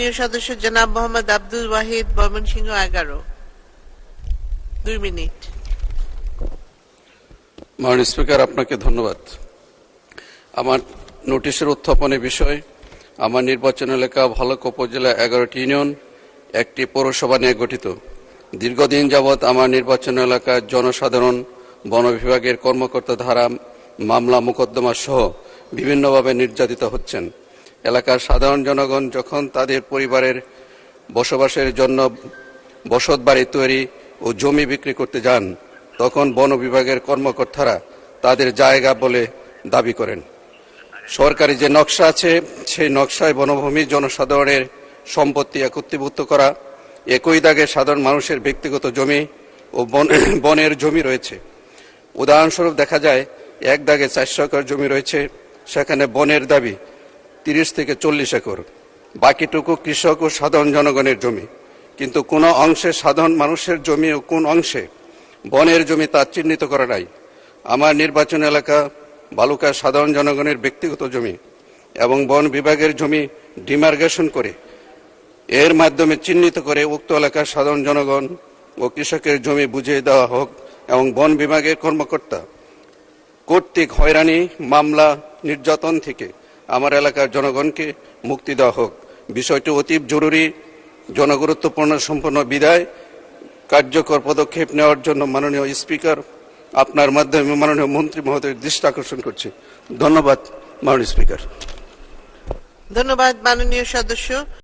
মাননীয় সদস্য জনাব মোহাম্মদ আব্দুল ওয়াহিদ, ময়মনসিংহ 11। 2 মিনিট। মাননীয় স্পিকার, আপনাকে ধন্যবাদ। আমার নোটিশের উত্থাপনের বিষয়, আমার নির্বাচন এলাকা ভালুকা উপজেলা 11টি ইউনিয়ন, একটি পৌরসভা নিয়ে গঠিত। দীর্ঘদিন যাবৎ আমার নির্বাচন এলাকার জনসাধারণ বন বিভাগের কর্মকর্তা দ্বারা মামলা মোকদ্দমা সহ বিভিন্নভাবে নির্যাতিত হচ্ছেন। এলাকার সাধারণ জনগণ যখন তাদের পরিবারের বসবাসের জন্য বসত বাড়ি তৈরি ও জমি বিক্রি করতে যান, তখন বন বিভাগের কর্মকর্তারা তাদের জায়গা বলে দাবি করেন। সরকারি যে নকশা আছে, সেই নকশায় বনভূমি জনসাধারণের সম্পত্তি একত্রীভূত করা। একই দাগে সাধারণ মানুষের ব্যক্তিগত জমি ও বনের জমি রয়েছে। উদাহরণস্বরূপ দেখা যায়, এক দাগে 400 একর জমি রয়েছে, সেখানে বনের দাবি 30 থেকে 40 একর, বাকিটুকু কৃষক ও সাধারণ জনগণের জমি। কিন্তু কোন অংশে সাধারণ মানুষের জমি ও কোন অংশে বনের জমি তা চিহ্নিত করা নাই। আমার নির্বাচন এলাকা ভালুকা সাধারণ জনগণের ব্যক্তিগত জমি এবং বন বিভাগের জমি ডিমার্কেশন করে এর মাধ্যমে চিহ্নিত করে উক্ত এলাকার সাধারণ জনগণ ও কৃষকের জমি বুঝিয়ে দেওয়া হোক এবং বন বিভাগের কর্মকর্তা কর্তৃক হয়রানি, মামলা, নির্যাতন থেকে আমার এলাকার জনগণকে মুক্তি দেওয়া হোক। বিষয়টি অতীব জরুরি, জনগুরুত্বপূর্ণ সম্পন্ন বিধায় কার্যকর পদক্ষেপ নেওয়ার জন্য মাননীয় স্পিকার আপনার মাধ্যমে মাননীয় মন্ত্রী মহোদয়ের দৃষ্টি আকর্ষণ করছি। ধন্যবাদ মাননীয় স্পিকার। ধন্যবাদ মাননীয় সদস্য।